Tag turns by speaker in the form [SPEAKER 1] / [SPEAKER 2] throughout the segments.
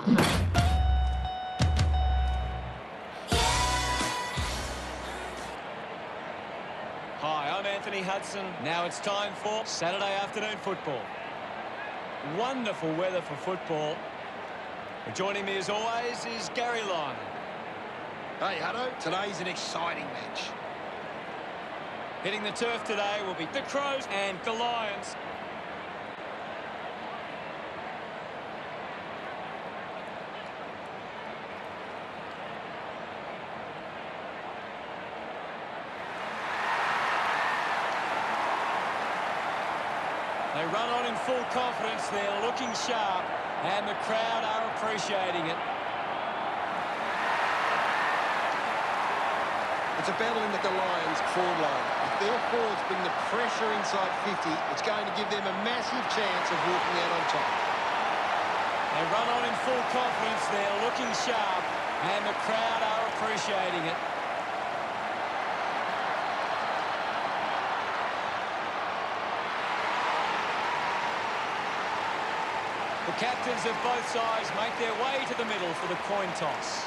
[SPEAKER 1] Hi, I'm Anthony Hudson. Now it's time for Saturday afternoon football. Wonderful weather for football. Joining me as always is Gary Lyon.
[SPEAKER 2] Hey, Hutto. Today's an exciting match.
[SPEAKER 1] Hitting the turf today will be the Crows and the Lions. They run on in full confidence. They're looking sharp, and the crowd are appreciating it.
[SPEAKER 2] It's a battle in the Lions' forward line. If their forwards bring the pressure inside 50, it's going to give them a massive chance of walking out on top.
[SPEAKER 1] They run on in full confidence. They're looking sharp, and the crowd are appreciating it. The captains of both sides make their way to the middle for the coin toss.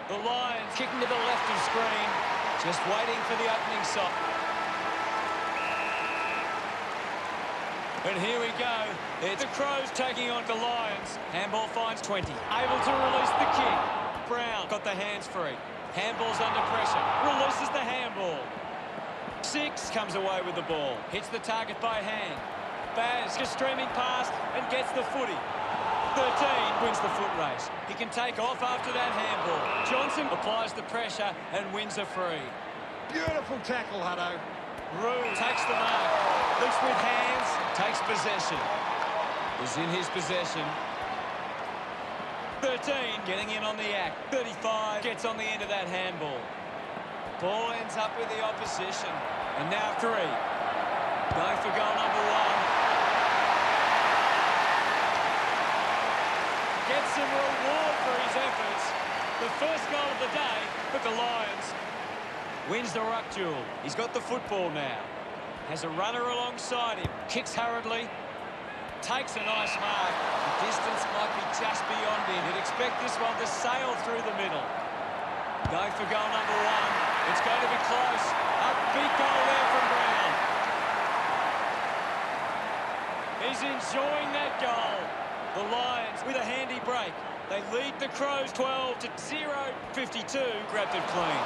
[SPEAKER 1] The Lions kicking to the left of screen, just waiting for the opening shot. And here we go. It's the Crows taking on the Lions. Handball finds 20. Able to release the kick. Brown got the hands free. Handball's under pressure. Releases the handball. 6 comes away with the ball. Hits the target by hand. Baz just streaming past and gets the footy. 13 wins the foot race. He can take off after that handball. Johnson applies the pressure and wins a free.
[SPEAKER 2] Beautiful tackle, Hutto.
[SPEAKER 1] Rue takes the mark. Looks with hands. Takes possession. Is in his possession. 13 getting in on the act. 35 gets on the end of that handball. Ball ends up with the opposition. And now 3. Going for goal number 1. Gets some reward for his efforts. The first goal of the day for the Lions. Wins the ruck duel. He's got the football now. Has a runner alongside him. Kicks hurriedly. Takes a nice mark. The distance might be just beyond him. You'd expect this one to sail through the middle. Going for goal number 1. It's going to be close. A big goal there from Brown. He's enjoying that goal. The Lions with a handy break. They lead the Crows 12-0. 52 grabbed it clean.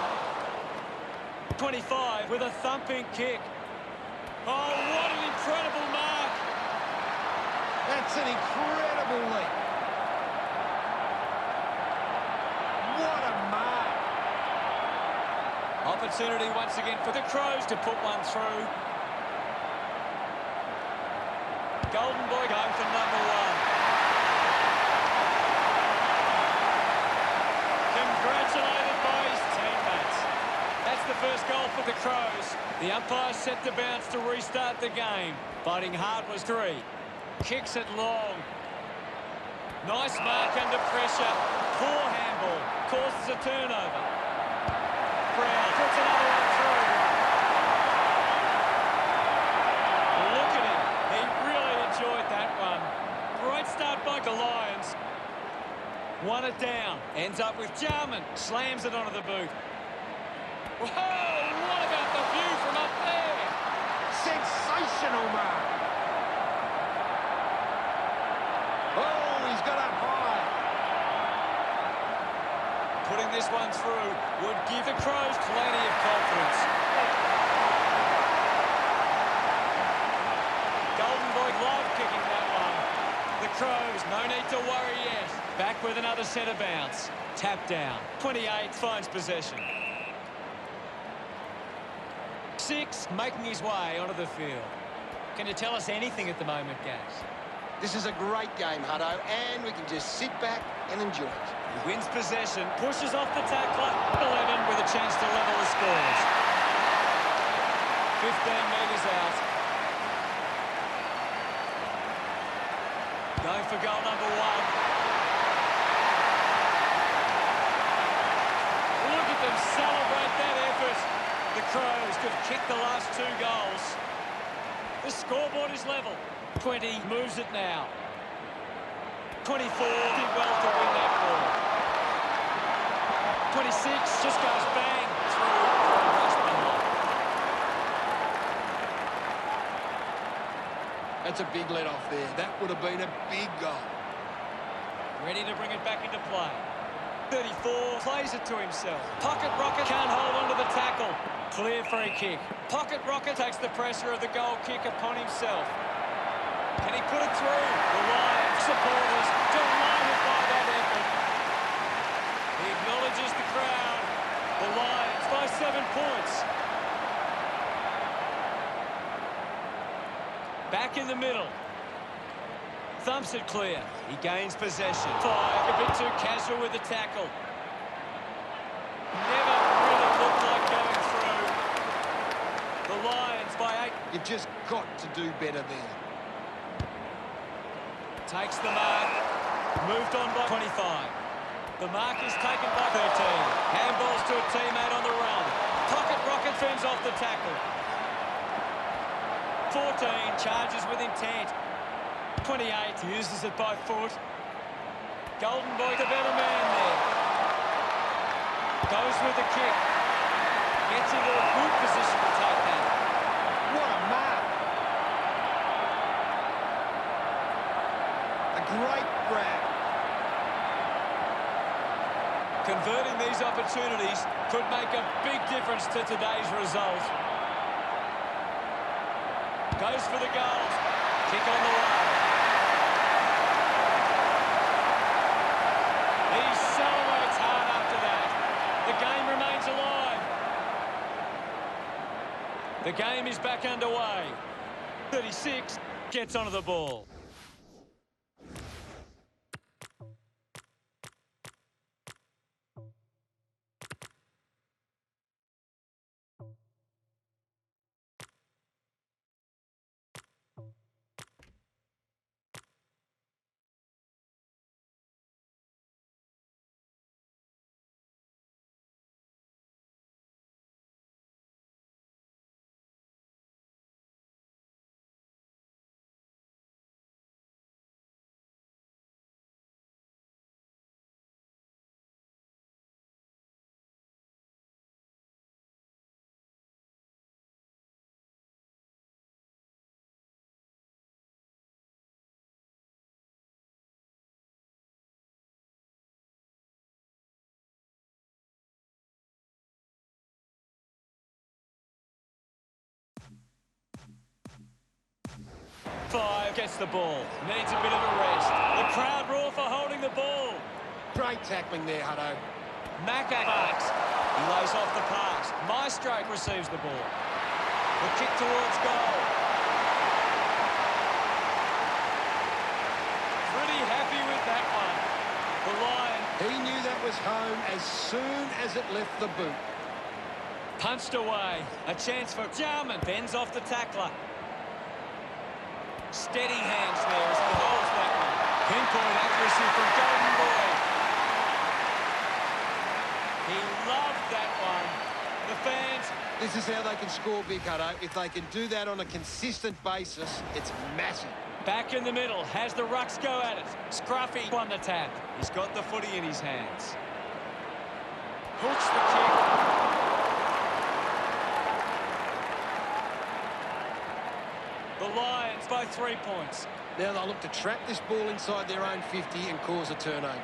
[SPEAKER 1] 25 with a thumping kick. Oh, what an incredible mark.
[SPEAKER 2] That's an incredible leap. What a mark.
[SPEAKER 1] Opportunity once again for the Crows to put one through. Golden Boy going for number 1. Congratulated by his teammates. That's the first goal for the Crows. The umpire set to bounce to restart the game. Fighting hard was 3. Kicks it long. Nice mark under pressure. Poor handball. Causes a turnover. Brown puts another one through. Look at him. He really enjoyed that one. Great start by the Lions. 1 it down. Ends up with Jarman. Slams it onto the boot. Whoa! What about the view from up there?
[SPEAKER 2] Sensational mark. Oh, he's got up high.
[SPEAKER 1] Putting this one through would give the Crows plenty of confidence. Golden Boy glove kicking that one. The Crows, no need to worry yet. Back with another centre bounce. Tap down. 28 finds possession. 6 making his way onto the field. Can you tell us anything at the moment, Gaz?
[SPEAKER 2] This is a great game, Hutto, and we can just sit back and enjoy it.
[SPEAKER 1] He wins possession, pushes off the tackler. 11 with a chance to level the scores. 15 metres out. Going for goal number 1. Look celebrate that effort. The Crows could kick the last 2 goals. The scoreboard is level. 20 moves it now. 24 did well to win that ball. 26 just goes bang through for a rush behind.
[SPEAKER 2] That's a big let-off there. That would have been a big goal.
[SPEAKER 1] Ready to bring it back into play. 34 plays it to himself. Pocket Rocket can't hold on to the tackle. Clear free kick. Pocket Rocket takes the pressure of the goal kick upon himself. Can he put it through? The Lions supporters delighted by that effort. He acknowledges the crowd. The Lions by 7 points. Back in the middle. Thumps it clear. He gains possession. 5, a bit too casual with the tackle. Never really looked like going through. The Lions by 8.
[SPEAKER 2] You've just got to do better there.
[SPEAKER 1] Takes the mark. Moved on by 25. The mark is taken by 13. Handballs to a teammate on the run. Pocket Rocket fends off the tackle. 14 charges with intent. 28 uses it by foot. Golden Boy, the better man there. Goes with the kick. Gets into a good position to take that.
[SPEAKER 2] What a mark. A great grab.
[SPEAKER 1] Converting these opportunities could make a big difference to today's result. Goes for the goals. Kick on the way. He celebrates hard after that. The game remains alive. The game is back underway. 36 gets onto the ball. Five gets the ball. Needs a bit of a rest. The crowd roar for holding the ball.
[SPEAKER 2] Great tackling there, Hutto.
[SPEAKER 1] Macca marks. He lays off the pass. Maestro receives the ball. The kick towards goal. Pretty happy with that one. The Lion.
[SPEAKER 2] He knew that was home as soon as it left the boot.
[SPEAKER 1] Punched away. A chance for Jarman. Bends off the tackler. Steady hands there as he holds that one. Pinpoint accuracy from Golden Boy. He loved that one. The fans.
[SPEAKER 2] This is how they can score big, Hutto. If they can do that on a consistent basis, it's massive.
[SPEAKER 1] Back in the middle. Has the Rucks go at it. Scruffy won the tap. He's got the footy in his hands. Hooks the kick. The Lions by 3 points.
[SPEAKER 2] Now they'll look to trap this ball inside their own 50 and cause a turnover.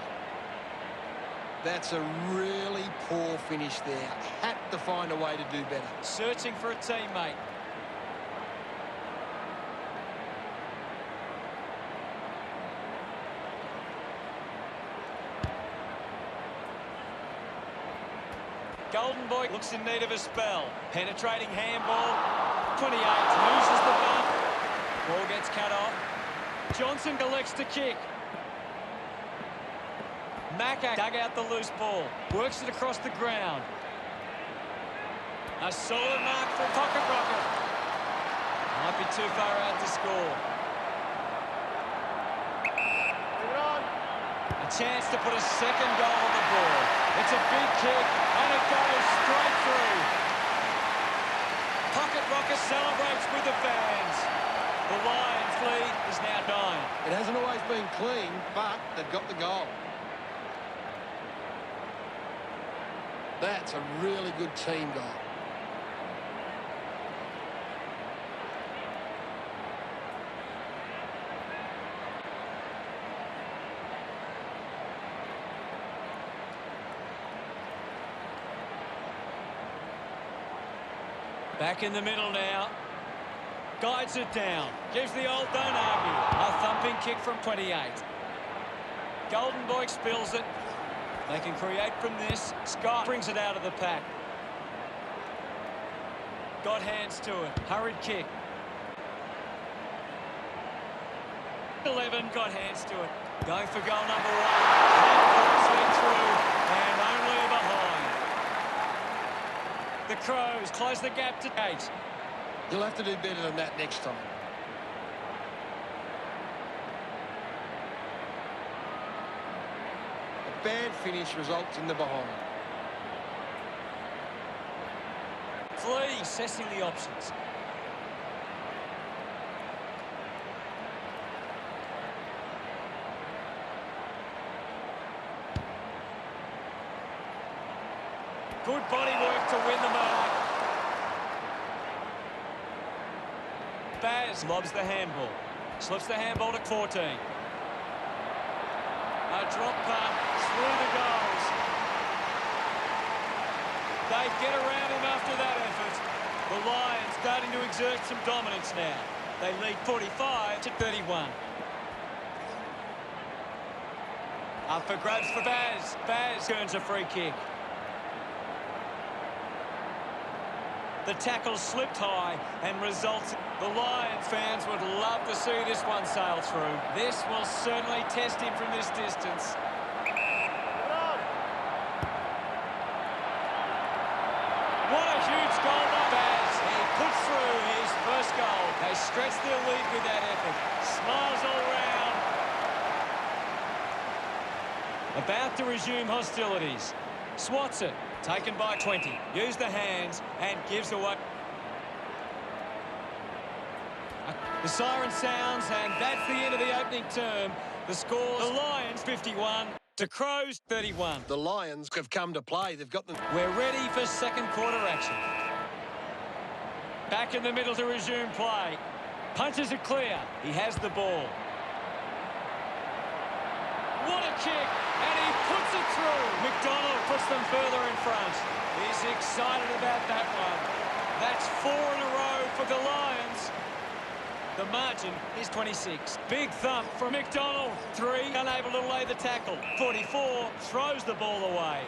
[SPEAKER 2] That's a really poor finish there. Had to find a way to do better.
[SPEAKER 1] Searching for a teammate. Golden Boy looks in need of a spell. Penetrating handball. 28 loses the bump. Ball gets cut off. Johnson elects to kick. Macca dug out the loose ball. Works it across the ground. A solid mark for Pocket Rocket. Might be too far out to score.
[SPEAKER 2] Bring it on.
[SPEAKER 1] A chance to put a second goal on the board. It's a big kick, and it goes straight through. Pocket Rocket celebrates with the fans. The Lions lead is now 9.
[SPEAKER 2] It hasn't always been clean, but they've got the goal. That's a really good team goal.
[SPEAKER 1] Back in the middle now. Guides it down. Gives the old don't argue. A thumping kick from 28. Golden Boy spills it. They can create from this. Scott brings it out of the pack. Got hands to it. Hurried kick. 11 got hands to it. Going for goal number 1. Handballs through and only behind. The Crows close the gap to 8.
[SPEAKER 2] You'll have to do better than that next time. A bad finish results in the behind.
[SPEAKER 1] Flea assessing the options. Good body work to win the mark. Baz lobs the handball. Slips the handball to 14. A drop punt through the goals. They get around him after that effort. The Lions starting to exert some dominance now. They lead 45-31. Up for grabs for Baz. Baz earns a free kick. The tackle slipped high and results. The Lions fans would love to see this one sail through. This will certainly test him from this distance. What a huge goal by Baz. He puts through his first goal. They stretch their lead with that effort. Smiles all round. About to resume hostilities. Swats it. Taken by 20. Use the hands and gives away. The siren sounds, and that's the end of the opening term. The score: the Lions 51 to Crows 31.
[SPEAKER 2] The Lions have come to play. They've got them.
[SPEAKER 1] We're ready for second quarter action. Back in the middle to resume play. Punches it clear. He has the ball. What a kick, and he puts it through. McDonald puts them further in front. He's excited about that one. That's 4 in a row for the Lions. The margin is 26. Big thump from McDonald. 3, unable to lay the tackle. 44, throws the ball away.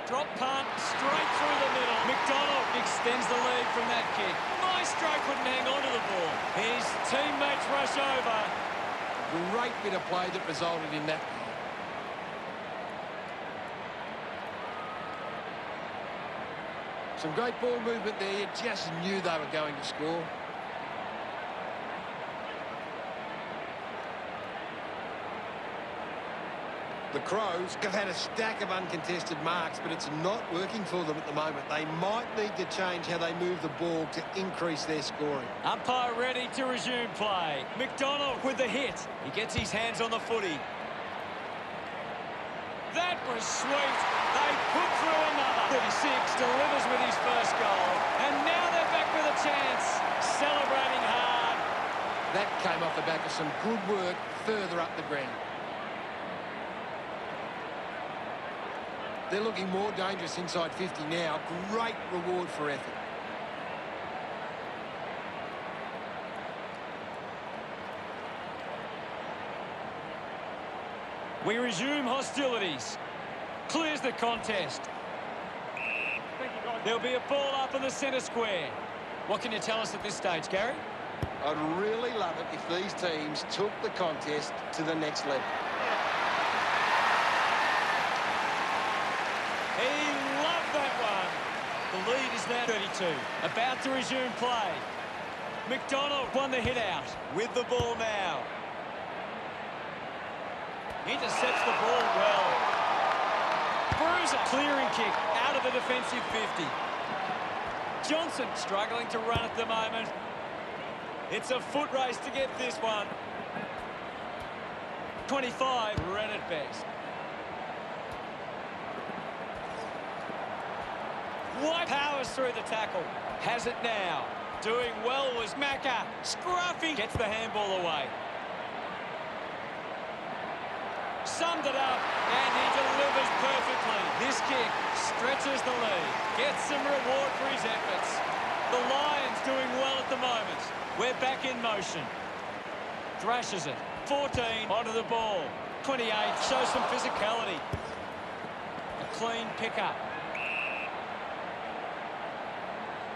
[SPEAKER 1] Drop punt, straight through the middle. McDonald extends the lead from that kick. Maestro couldn't hang on to the ball. His teammates rush over.
[SPEAKER 2] Great bit of play that resulted in that. Some great ball movement there. You just knew they were going to score. The Crows have had a stack of uncontested marks, but it's not working for them at the moment. They might need to change how they move the ball to increase their scoring.
[SPEAKER 1] Umpire ready to resume play. McDonald with the hit. He gets his hands on the footy. That was sweet. They put through another. 36 delivers with his first goal. And now they're back with a chance. Celebrating hard.
[SPEAKER 2] That came off the back of some good work further up the ground. They're looking more dangerous inside 50 now. Great reward for effort. We resume hostilities. Clears the contest.
[SPEAKER 1] There'll be a ball up in the centre square. What can you tell us at this stage, Gary?
[SPEAKER 2] I'd really love it if these teams took the contest to the next level.
[SPEAKER 1] He loved that one. The lead is now 32. About to resume play. McDonald won the hit out. With the ball now. Intercepts the ball well. Bruiser. Clearing kick out of the defensive 50. Johnson struggling to run at the moment. It's a foot race to get this one. 25, ran at best. White powers through the tackle. Has it now. Doing well was Macca. Scruffy gets the handball away. Summed it up, and he delivers perfectly. This kick stretches the lead. Gets some reward for his efforts. The Lions doing well at the moment. We're back in motion. Thrashes it. 14 onto the ball. 28 shows some physicality. A clean pickup.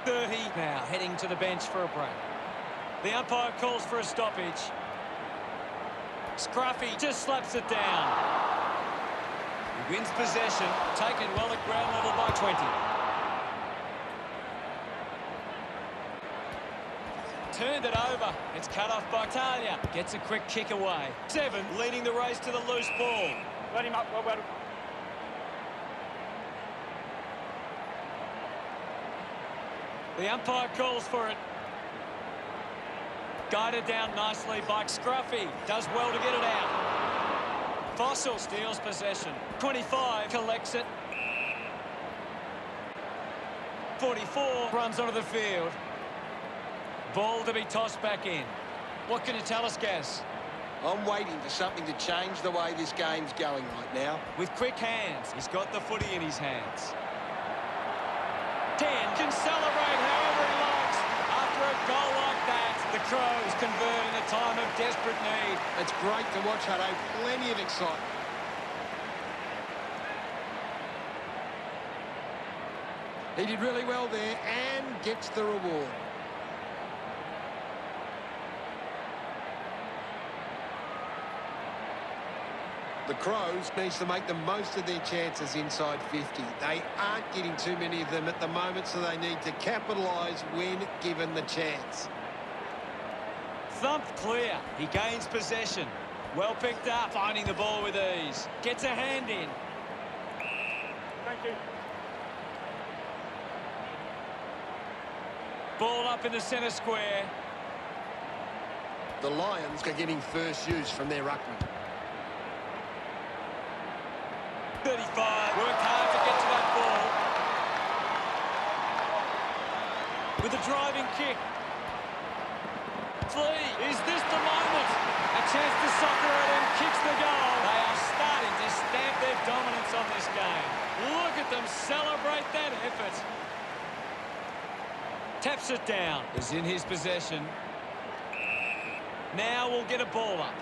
[SPEAKER 1] 30 now heading to the bench for a break. The umpire calls for a stoppage. Scruffy just slaps it down. He wins possession. Taken well at ground level by 20. Turned it over. It's cut off by Talia. Gets a quick kick away. 7 leading the race to the loose ball.
[SPEAKER 3] Let him up. Well.
[SPEAKER 1] The umpire calls for it. Guided down nicely by Scruffy. Does well to get it out. Fossil steals possession. 25 collects it. 44 runs onto the field. Ball to be tossed back in. What can you tell us, Gaz?
[SPEAKER 2] I'm waiting for something to change the way this game's going right now.
[SPEAKER 1] With quick hands, he's got the footy in his hands. 10 can celebrate however he likes. After a goal like that, the Crows convert in a time of desperate need.
[SPEAKER 2] It's great to watch, Hutto. Plenty of excitement. He did really well there and gets the reward. The Crows needs to make the most of their chances inside 50. They aren't getting too many of them at the moment, so they need to capitalise when given the chance.
[SPEAKER 1] Thumped clear. He gains possession. Well picked up, finding the ball with ease. Gets a hand in.
[SPEAKER 3] Thank you.
[SPEAKER 1] Ball up in the centre square.
[SPEAKER 2] The Lions are getting first use from their ruckman.
[SPEAKER 1] 35. Worked hard to get to that ball. With a driving kick. Flea, is this the moment? A chance to soccer it and kicks the goal. They are starting to stamp their dominance on this game. Look at them celebrate that effort. Taps it down. Is in his possession. Now we'll get a ball up.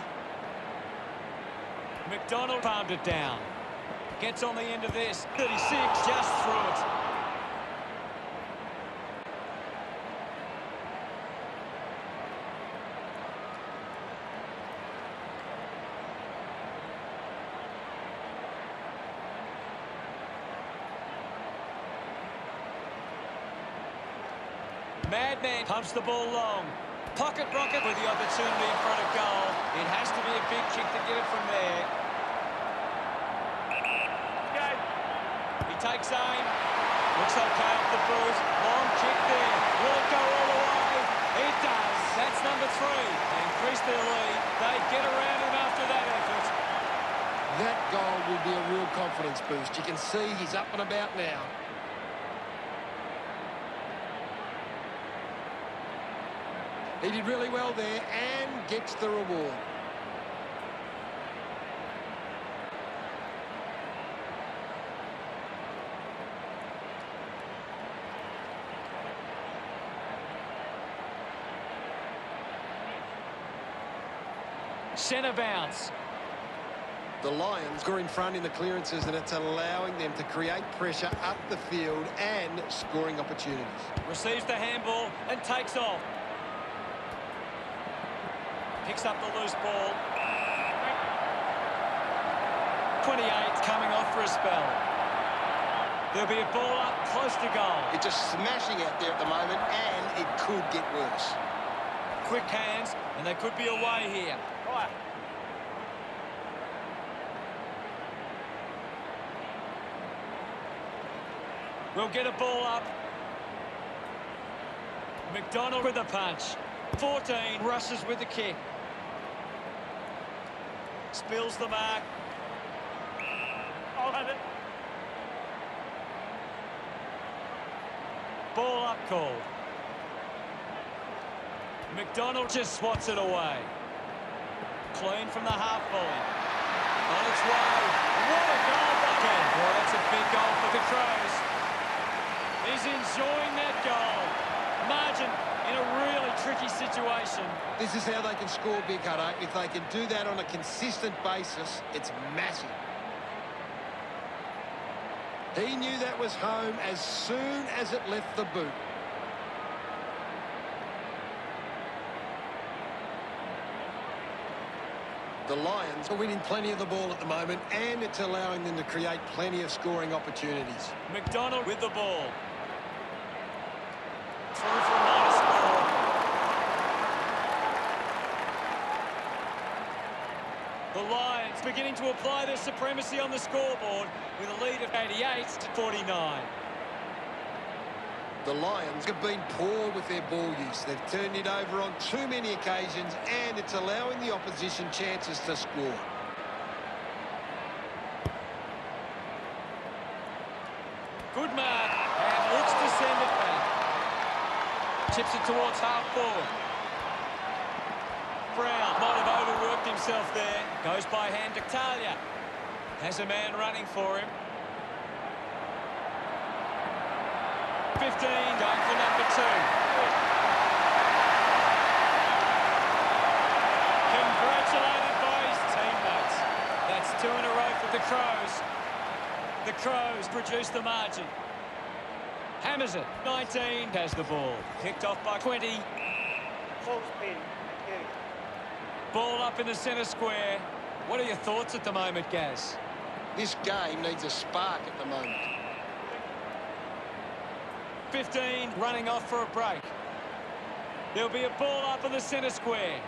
[SPEAKER 1] McDonald palmed it down. Gets on the end of this. 36 just through it. Madman pumps the ball long. Pocket rocket with the opportunity in front of goal. It has to be a big kick to get it from there. He takes aim. Looks okay off the boot. Long kick there. Will it go all the way? It does. That's number 3. They increase their lead. They get around him after that effort.
[SPEAKER 2] That goal will be a real confidence boost. You can see he's up and about now. He did really well there and gets the reward.
[SPEAKER 1] Centre bounce.
[SPEAKER 2] The Lions are in front in the clearances, and it's allowing them to create pressure up the field and scoring opportunities.
[SPEAKER 1] Receives the handball and takes off. Picks up the loose ball. 28 coming off for a spell. There'll be a ball up close to goal.
[SPEAKER 4] It's just smashing out there at the moment, and it could get worse.
[SPEAKER 1] Quick hands, and they could be away here.
[SPEAKER 3] Fire.
[SPEAKER 1] We'll get a ball up. McDonald with the punch. 14 rushes with the kick. Spills the mark.
[SPEAKER 3] I'll have it.
[SPEAKER 1] Ball up called. McDonald just swats it away. Clean from the half volley. On its way. What a goal by him. Well, that's a big goal for the Crows. He's enjoying that goal. Margin in a really tricky situation.
[SPEAKER 2] This is how they can score big, Hutto. If they can do that on a consistent basis, it's massive. He knew that was home as soon as it left the boot. The Lions are winning plenty of the ball at the moment, and it's allowing them to create plenty of scoring opportunities.
[SPEAKER 1] McDonald with the ball. Through for a minor score. The Lions beginning to apply their supremacy on the scoreboard with a lead of 88-49.
[SPEAKER 2] The Lions have been poor with their ball use. They've turned it over on too many occasions, and it's allowing the opposition chances to score.
[SPEAKER 1] Good mark, and looks to send it back. Chips it towards half forward. Brown might have overworked himself there. Goes by hand to Talia. Has a man running for him. 15, going for number 2. Congratulated by his teammates. That's 2 in a row for the Crows. The Crows produce the margin. Hammers it. 19 has the ball. Picked off by 20.
[SPEAKER 3] Full spin. Yeah.
[SPEAKER 1] Ball up in the centre square. What are your thoughts at the moment, Gaz?
[SPEAKER 4] This game needs a spark at the moment.
[SPEAKER 1] 15 running off for a break. There'll be a ball up in the centre square.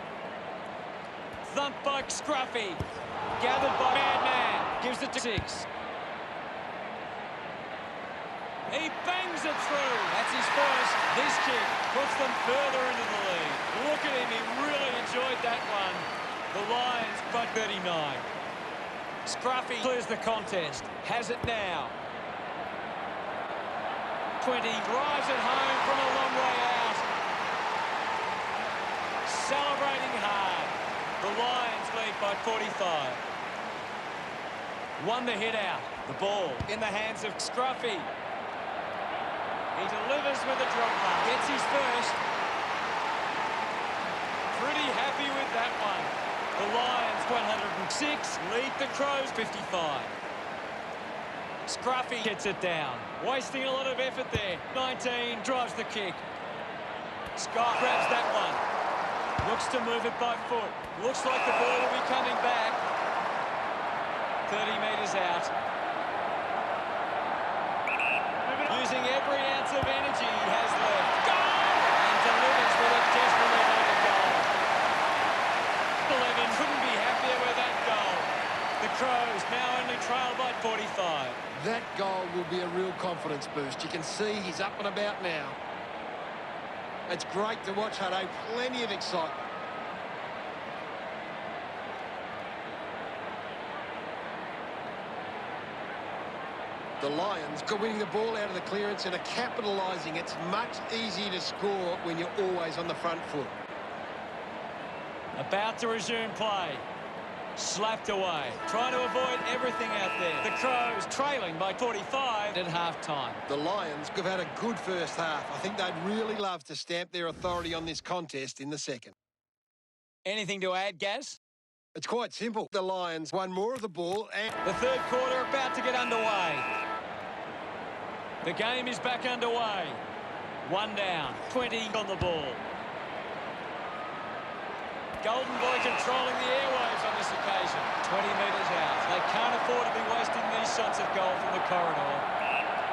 [SPEAKER 1] Thumped by Scruffy. Gathered by Madman. Gives it to 6. He bangs it through. That's his first. This kick puts them further into the lead. Look at him. He really enjoyed that one. The Lions by 39. Scruffy clears the contest. Has it now. 20. Drives it home from a long way out. Celebrating hard. The Lions lead by 45. Won the hit out. The ball in the hands of Scruffy. He delivers with a drop pass. Gets his first. Pretty happy with that one. The Lions 106 lead the Crows 55. Scruffy gets it down. Wasting a lot of effort there. 19 drives the kick. Scott grabs that one. Looks to move it by foot. Looks like the ball will be coming back. 30 metres out. Using every ounce of energy he has left. Goal! And delivers with a desperately needed goal. 11 couldn't be happier with that goal. The Crows now only trail by 45.
[SPEAKER 2] That goal will be a real confidence boost. You can see he's up and about now. It's great to watch, Hutto. Plenty of excitement. The Lions are winning the ball out of the clearance and are capitalising. It's much easier to score when you're always on the front foot.
[SPEAKER 1] About to resume play. Slapped away. Trying to avoid everything out there. The Crows trailing by 45 at half-time.
[SPEAKER 2] The Lions have had a good first half. I think they'd really love to stamp their authority on this contest in the second.
[SPEAKER 1] Anything to add, Gaz?
[SPEAKER 2] It's quite simple. The Lions won more of the ball and...
[SPEAKER 1] The third quarter about to get underway. The game is back underway. 1 down, 20 on the ball. Golden Boy controlling the airwaves on this occasion. 20 metres out. They can't afford to be wasting these shots at goal from the corridor.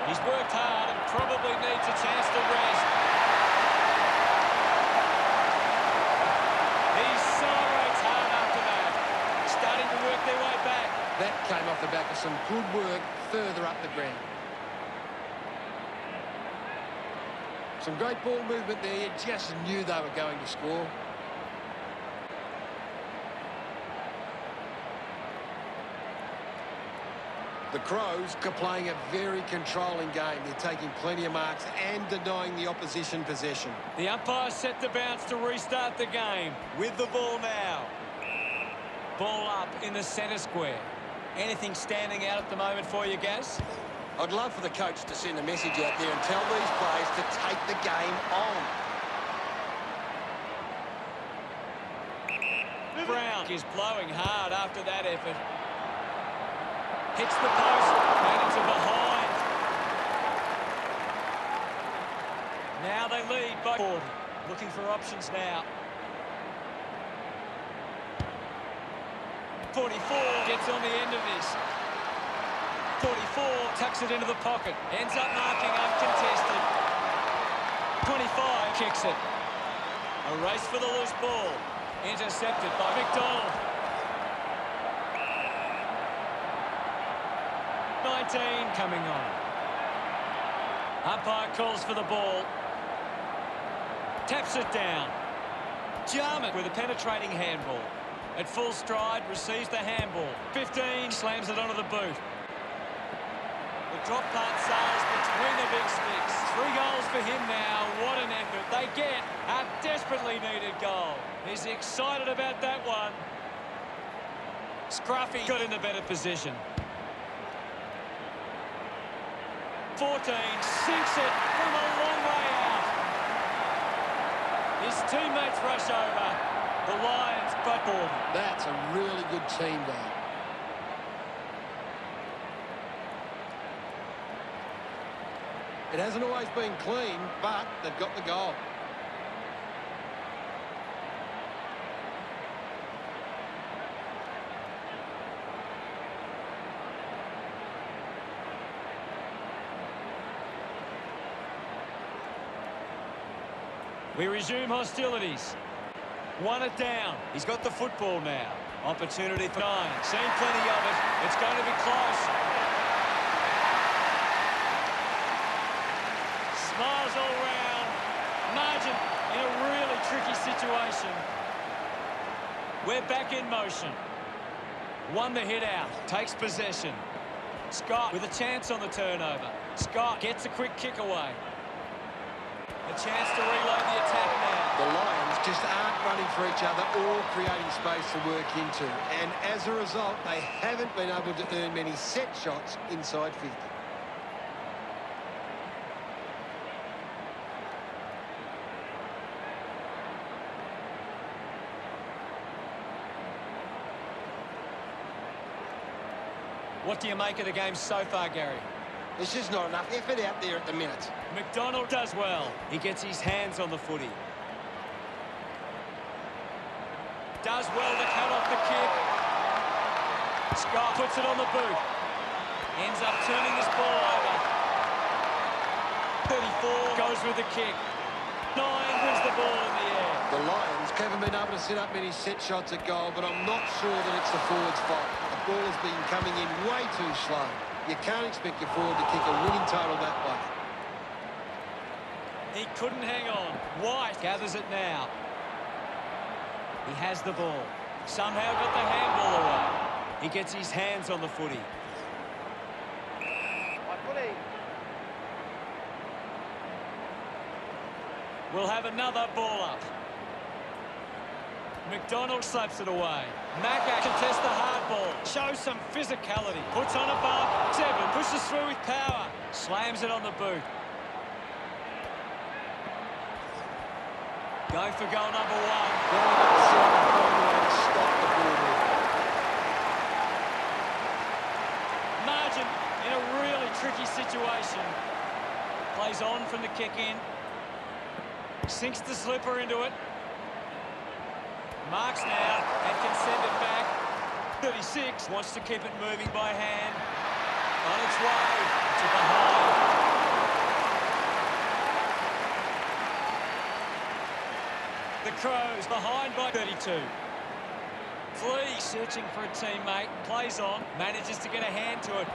[SPEAKER 1] He's worked hard and probably needs a chance to rest. He celebrates hard after that. Starting to work their way back.
[SPEAKER 2] That came off the back of some good work further up the ground. Some great ball movement there. You just knew they were going to score. The Crows are playing a very controlling game. They're taking plenty of marks and denying the opposition possession.
[SPEAKER 1] The umpire set the bounce to restart the game. With the ball now. Ball up in the centre square. Anything standing out at the moment for you, Gaz?
[SPEAKER 4] I'd love for the coach to send a message out there and tell these players to take the game on.
[SPEAKER 1] Brown is blowing hard after that effort. Hits the post and into behind. Now they lead by 40. Looking for options now. 44 gets on the end of this. 44 tucks it into the pocket. Ends up marking uncontested. 25 kicks it. A race for the loose ball. Intercepted by McDonald. 19 coming on. Umpire calls for the ball. Taps it down. Jarman with a penetrating handball. At full stride, receives the handball. 15 slams it onto the boot. The drop punt sails between the big sticks. 3 goals for him now. What an effort. They get a desperately needed goal. He's excited about that one. Scruffy got in a better position. 14 sinks it from a long way out. His teammates rush over. The Lions but 40.
[SPEAKER 2] That's a really good team goal. It hasn't always been clean, but they've got the goal.
[SPEAKER 1] We resume hostilities. 1 it down. He's got the football now. Opportunity for 9. Seen plenty of it. It's going to be close. Smiles all round. Margin in a really tricky situation. We're back in motion. Won the hit out. Takes possession. Scott with a chance on the turnover. Scott gets a quick kick away. A chance to reload the attack now.
[SPEAKER 2] The Lions just aren't running for each other or creating space to work into. And as a result, they haven't been able to earn many set shots inside 50.
[SPEAKER 1] What do you make of the game so far, Gary?
[SPEAKER 4] There's just not enough effort out there at the minute.
[SPEAKER 1] McDonald does well. He gets his hands on the footy. Does well to cut off the kick. Scott puts it on the boot. Ends up turning this ball over. 34 goes with the kick. 9 wins the ball in the air.
[SPEAKER 2] The Lions haven't been able to set up many set shots at goal, but I'm not sure that it's the forwards' fault. The ball has been coming in way too slow. You can't expect your forward to kick a winning total that way.
[SPEAKER 1] He couldn't hang on. White gathers it now. He has the ball. Somehow got the handball away. He gets his hands on the footy. We'll have another ball up. McDonald slaps it away. Macca contests the hard ball. Shows some physicality. Puts on a bump. 7. Pushes through with power. Slams it on the boot. Going for goal number 1.
[SPEAKER 2] Well, that's a good way to stop the ball.
[SPEAKER 1] tricky situation. Plays on from the kick in. Sinks the slipper into it. Marks now and can send it back. 36 wants to keep it moving by hand. On its way to behind. The Crows behind by 32. Flea searching for a teammate. Plays on. Manages to get a hand to it.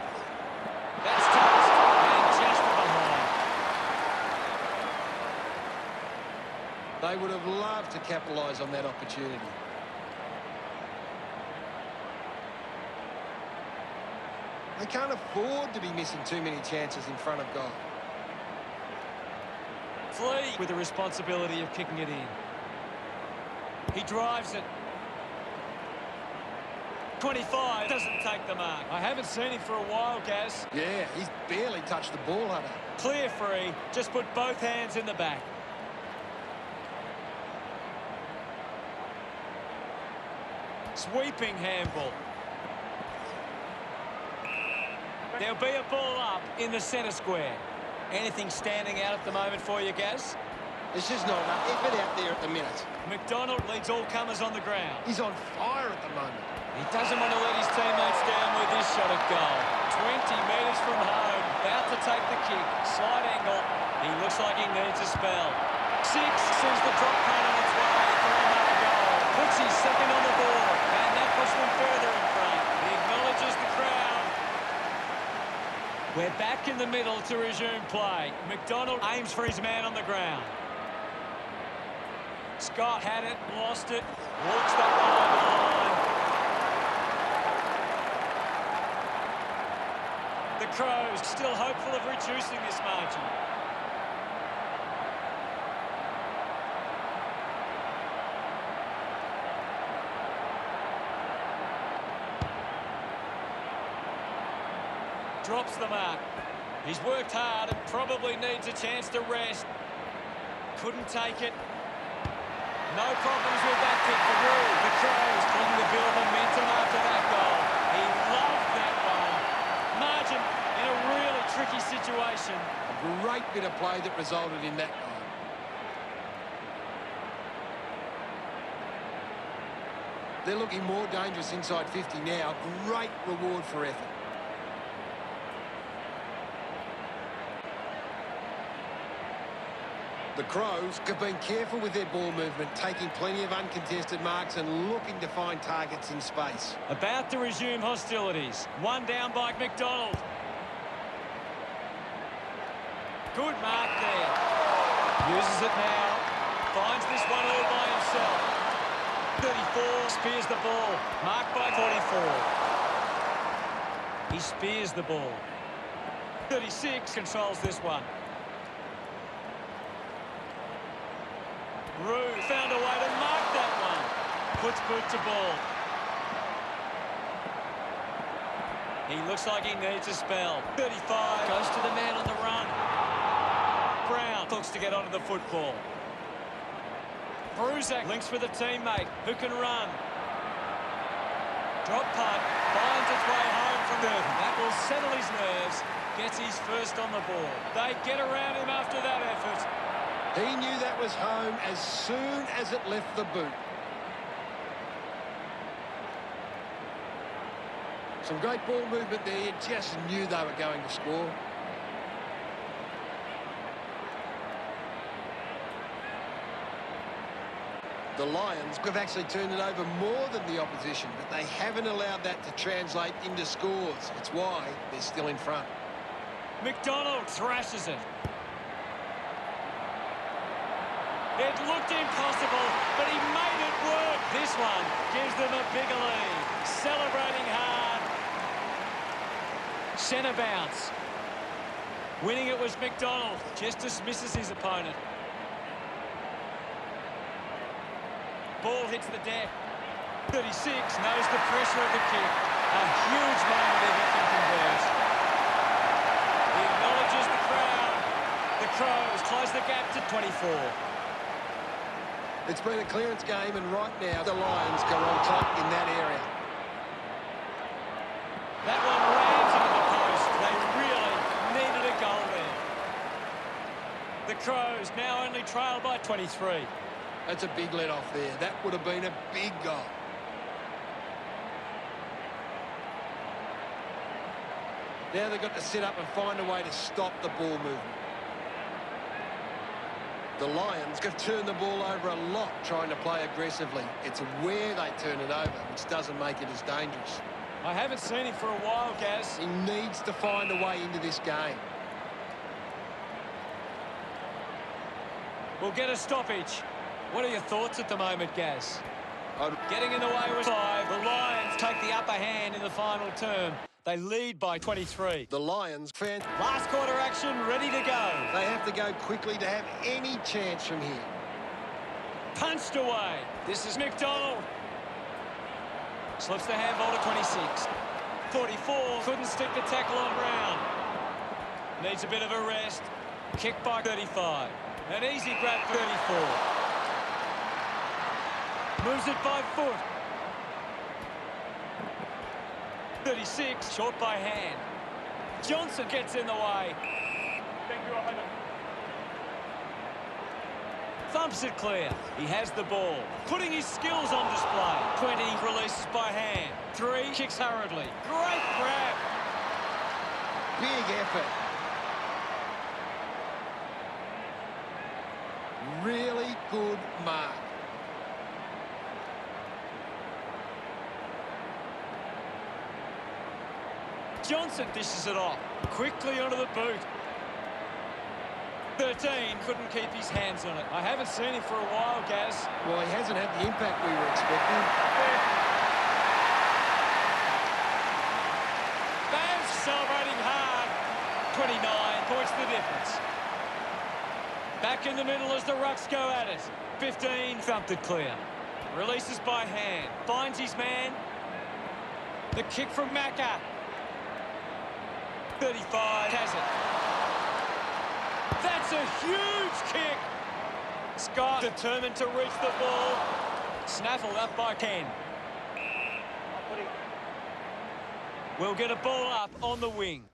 [SPEAKER 1] That's touched. And just to behind.
[SPEAKER 2] They would have loved to capitalise on that opportunity. They can't afford to be missing too many chances in front of goal.
[SPEAKER 1] Flea with the responsibility of kicking it in. He drives it. 25 doesn't take the mark. I haven't seen him for a while, Gaz.
[SPEAKER 2] Yeah, he's barely touched the ball, Hunter.
[SPEAKER 1] Clear free. Just put both hands in the back. Sweeping handball. There'll be a ball up in the centre square. Anything standing out at the moment for you, Gaz?
[SPEAKER 2] There's just not enough effort out there at the minute.
[SPEAKER 1] McDonald leads all comers on the ground.
[SPEAKER 2] He's on fire at the moment.
[SPEAKER 1] He doesn't want to let his teammates down with this shot at goal. 20 metres from home, about to take the kick. Slight angle. He looks like he needs a spell. 6 sends the drop punt on its way for another goal. Puts his second on the board, and that puts them further in front. He acknowledges the crowd. We're back in the middle to resume play. McDonald aims for his man on the ground. Scott had it, lost it, walks that one over the line. The Crows still hopeful of reducing this margin. Drops the mark. He's worked hard and probably needs a chance to rest. Couldn't take it. No problems with that kick for Rue. The Crows getting the bit of momentum after that goal. He loved that one. Margin in a really tricky situation.
[SPEAKER 2] A great bit of play that resulted in that goal. They're looking more dangerous inside 50 now. Great reward for effort. The Crows have been careful with their ball movement, taking plenty of uncontested marks and looking to find targets in space.
[SPEAKER 1] About to resume hostilities. One down by McDonald. Good mark there. Uses it now. Finds this one all by himself. 34 spears the ball. Marked by 44. He spears the ball. 36 controls this one. Rue found a way to mark that one. Puts boot to ball. He looks like he needs a spell. 35 goes to the man on the run. Brown looks to get onto the football. Bruzak links with a teammate who can run. Drop punt, finds its way home from there. That will settle his nerves. Gets his first on the ball. They get around him after that effort.
[SPEAKER 2] He knew that was home as soon as it left the boot. Some great ball movement there. You just knew they were going to score. The Lions have actually turned it over more than the opposition, but they haven't allowed that to translate into scores. It's why they're still in front.
[SPEAKER 1] McDonald thrashes it. It looked impossible, but he made it work. This one gives them a bigger lead. Celebrating hard. Centre bounce. Winning it was McDonald. Just dismisses his opponent. Ball hits the deck. 36 knows the pressure of the kick. A huge moment if he can convert. He acknowledges the crowd. The Crows close the gap to 24.
[SPEAKER 2] It's been a clearance game, and right now the Lions go on top in that area.
[SPEAKER 1] That one rams into the post. They really Crows now only trail by 23.
[SPEAKER 2] That's a big let off there. That would have been a big goal. Now they've got to sit up and find a way to stop the ball movement. The Lions have turned the ball over a lot trying to play aggressively. It's where they turn it over, which doesn't make it as dangerous.
[SPEAKER 1] I haven't seen him for a while, Gaz.
[SPEAKER 2] He needs to find a way into this game.
[SPEAKER 1] We'll get a stoppage. What are your thoughts at the moment, Gaz? Getting in the way was 5. The Lions take the upper hand in the final term. They lead by 23.
[SPEAKER 2] The Lions,
[SPEAKER 1] Last quarter action, ready to go.
[SPEAKER 2] they have to go quickly to have any chance from here.
[SPEAKER 1] Punched away. This is McDonald. Slips the handball to 26. 44. Couldn't stick the tackle on Brown. Needs a bit of a rest. Kick by 35. An easy grab, 34. Moves it by foot. 36, short by hand. Johnson gets in the way.
[SPEAKER 3] Thank you, Ahmed.
[SPEAKER 1] Thumps it clear. He has the ball. Putting his skills on display. 20, releases by hand. 3, kicks hurriedly. Great grab.
[SPEAKER 2] Big effort. Really good mark.
[SPEAKER 1] Johnson dishes it off. Quickly onto the boot. 13, couldn't keep his hands on it. I haven't seen him for a while, Gaz.
[SPEAKER 2] Well, he hasn't had the impact we were expecting.
[SPEAKER 1] Bam's celebrating hard. 29 points the difference. Back in the middle as the Rucks go at it. 15, thumped it clear. Releases by hand. Finds his man. The kick from Macca. 35 has it. That's a huge kick. Scott determined to reach the ball. Snaffled up by 10. We'll get a ball up on the wing.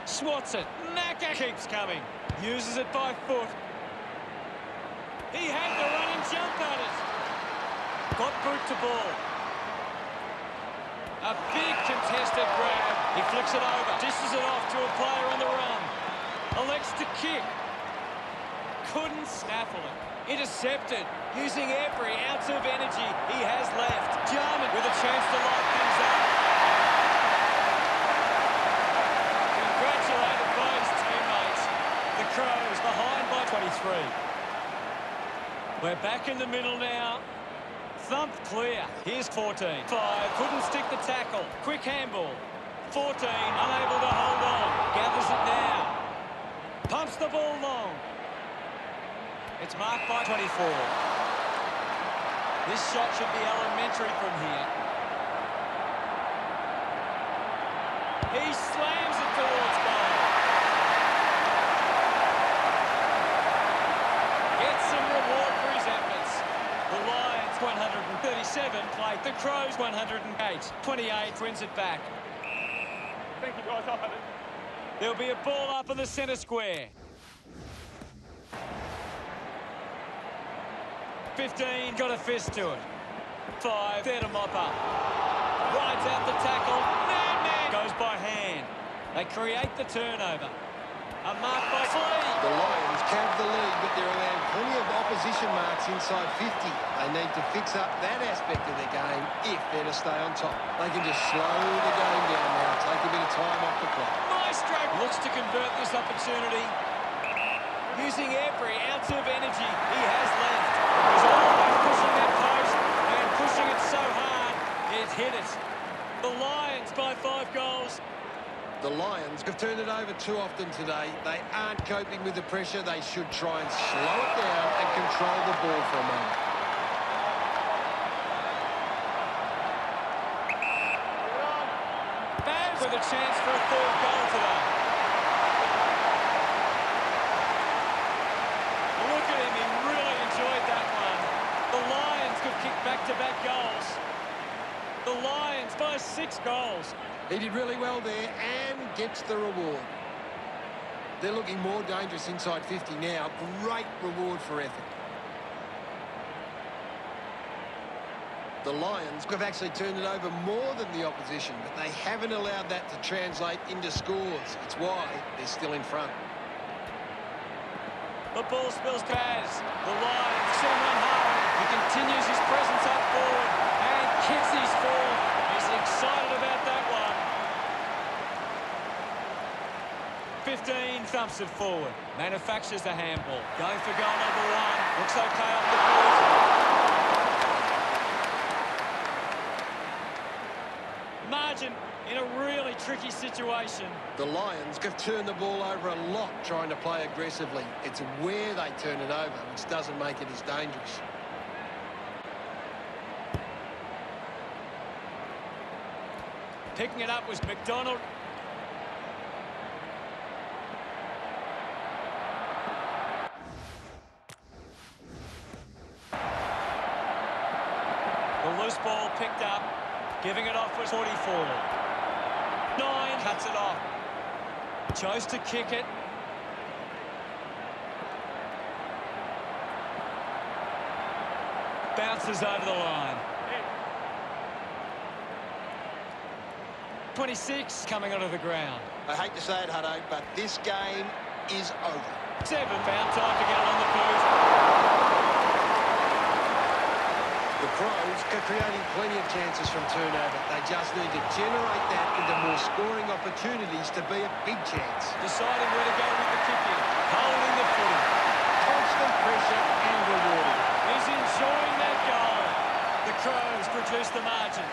[SPEAKER 1] Swats it. Naka keeps coming. Uses it by foot. He had the run and jump at it. Got boot to ball. A big contested grab. He flicks it over. Dishes it off to a player on the run. Elects to kick. Couldn't snaffle it. Intercepted. Using every ounce of energy he has left. Jarman with a chance to light things up. Congratulated by his teammates. The Crows behind by 23. We're back in the middle now. Thumped clear. Here's 14. 5. Couldn't stick the tackle. Quick handball. 14. Unable to hold on. Gathers it now. Pumps the ball long. It's marked by 24. This shot should be elementary from here. He slams it towards goal. Gets some reward for his efforts. The Lions 137 played. The Crows 108. 28 wins it back.
[SPEAKER 3] Thank you, guys. I'll have it.
[SPEAKER 1] There'll be a ball up in the centre square. 15, got a fist to it. 5, there to mop up. Rides out the tackle. Man goes by hand. They create the turnover. A mark by Flea.
[SPEAKER 2] The Lions have the lead, but they're allowing plenty of opposition marks inside 50. They need to fix up that aspect of their game if they're to stay on top. They can just slow the game down now, take a bit of time off the clock.
[SPEAKER 1] Maestro looks to convert this opportunity. Using every ounce of energy he has left. He's always pushing that post and pushing it so hard, it hit it. The Lions by 5 goals.
[SPEAKER 2] The Lions have turned it over too often today. They aren't coping with the pressure. They should try and slow it down and control the ball for a moment.
[SPEAKER 1] Babs with a chance for a 3rd goal today. Look at him, he really enjoyed that one. The Lions could kick back-to-back goals. The Lions by 6 goals.
[SPEAKER 2] He did really well there and gets the reward. They're looking more dangerous inside 50 now. Great reward for effort. The Lions have actually turned it over more than the opposition, but they haven't allowed that to translate into scores. It's why they're still in front.
[SPEAKER 1] The ball spills to Baz. The Lions send one home. He continues his presence up forward and kicks his forward. He's excited about that one. 15 thumps it forward. Manufactures the handball. Going for goal number 1. Looks okay off the boot. Margin in a really tricky situation.
[SPEAKER 2] The Lions have turned the ball over a lot trying to play aggressively. It's where they turn it over, which doesn't make it as dangerous.
[SPEAKER 1] Picking it up was McDonald. The loose ball picked up. Giving it off was 44. 9 cuts it off. Chose to kick it. Bounces over the line. 26 coming onto the ground.
[SPEAKER 2] I hate to say it, Hutto, but this game is over.
[SPEAKER 1] 7 found time to get it on the boot.
[SPEAKER 2] The Crows are creating plenty of chances from turnover. They just need to generate that into more scoring opportunities to be a big chance.
[SPEAKER 1] Deciding where to go with the kicking. Holding the footing.
[SPEAKER 2] Constant pressure and rewarding.
[SPEAKER 1] He's enjoying that goal. The Crows produce the margin.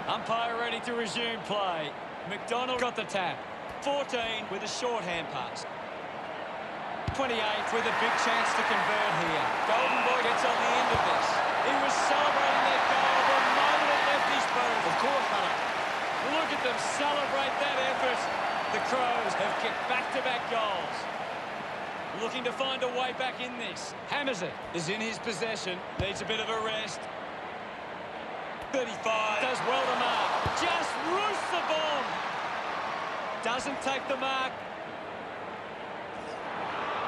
[SPEAKER 1] Umpire ready to resume play. McDonald got the tap. 14 with a short hand pass. 28 with a big chance to convert here. Golden Boy gets on the end of this. He was celebrating that goal the moment it left his boot.
[SPEAKER 4] Of course, Hunter.
[SPEAKER 1] Look at them celebrate that effort. The Crows have kicked back-to-back goals. Looking to find a way back in this. Hammers it. Is in his possession. Needs a bit of a rest. 35. Does well to mark. Just roosts the ball. Doesn't take the mark.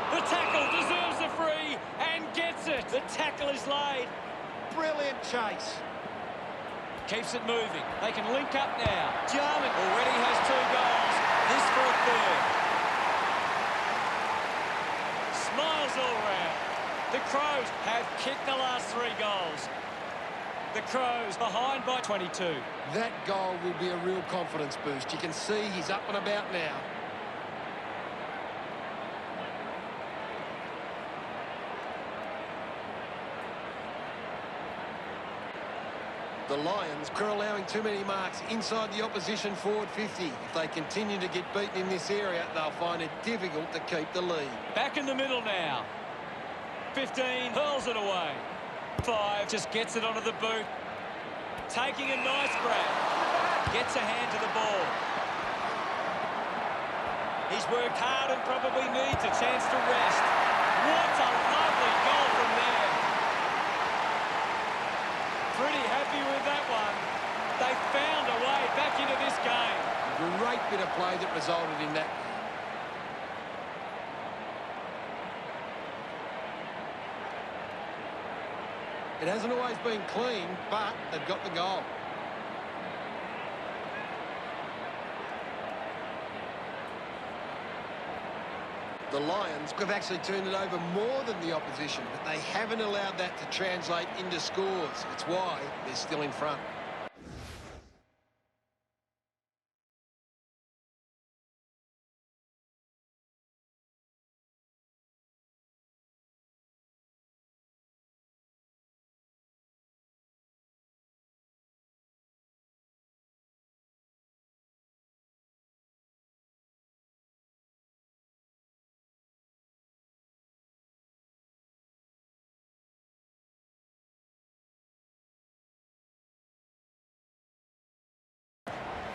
[SPEAKER 1] The tackle deserves a free and gets it. The tackle is laid.
[SPEAKER 2] Brilliant chase.
[SPEAKER 1] Keeps it moving. They can link up now. Jarman already has 2 goals. This for a third. Smiles all round. The Crows have kicked the last 3 goals. The Crows behind by 22.
[SPEAKER 2] That goal will be a real confidence boost. You can see he's up and about now. The Lions are allowing too many marks inside the opposition forward 50. If they continue to get beaten in this area, they'll find it difficult to keep the lead.
[SPEAKER 1] Back in the middle now. 15 hurls it away. 5 just gets it onto the boot. Taking a nice grab. Gets a hand to the ball. He's worked hard and probably needs a chance to rest. What a lovely goal from there. Pretty happy with that one. They found a way back into this game.
[SPEAKER 2] Great bit of play that resulted in that. It hasn't always been clean, but they've got the goal. The Lions have actually turned it over more than the opposition, but they haven't allowed that to translate into scores. It's why they're still in front.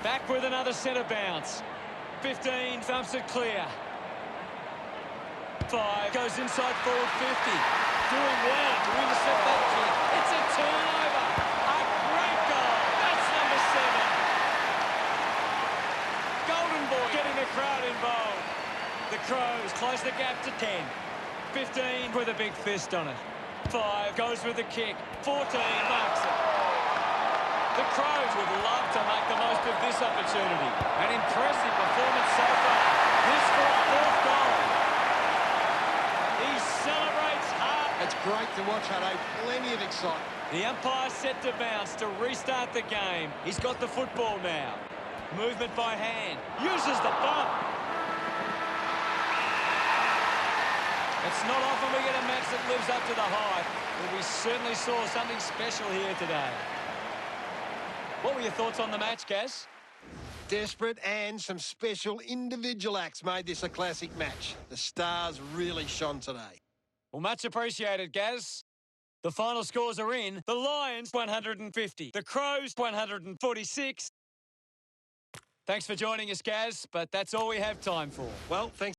[SPEAKER 1] Back with another centre bounce. 15 thumps it clear. 5 goes inside forward 50. Doing well to intercept that kick. It's a turnover. A great goal. That's number 7. Golden Boy getting the crowd involved. The Crows close the gap to 10. 15 with a big fist on it. 5 goes with the kick. 14 marks it. The Crows would love to make the most of this opportunity. An impressive performance so far. This for a 4th goal. He celebrates hard.
[SPEAKER 2] It's great to watch, Hutto. Plenty of excitement.
[SPEAKER 1] The umpire set to bounce to restart the game. He's got the football now. Movement by hand. Uses the bump. It's not often we get a match that lives up to the hype, but we certainly saw something special here today. What were your thoughts on the match, Gaz?
[SPEAKER 2] Desperate and some special individual acts made this a classic match. The stars really shone today.
[SPEAKER 1] Well, much appreciated, Gaz. The final scores are in. The Lions, 150. The Crows, 146. Thanks for joining us, Gaz, but that's all we have time for.
[SPEAKER 2] Well, thanks.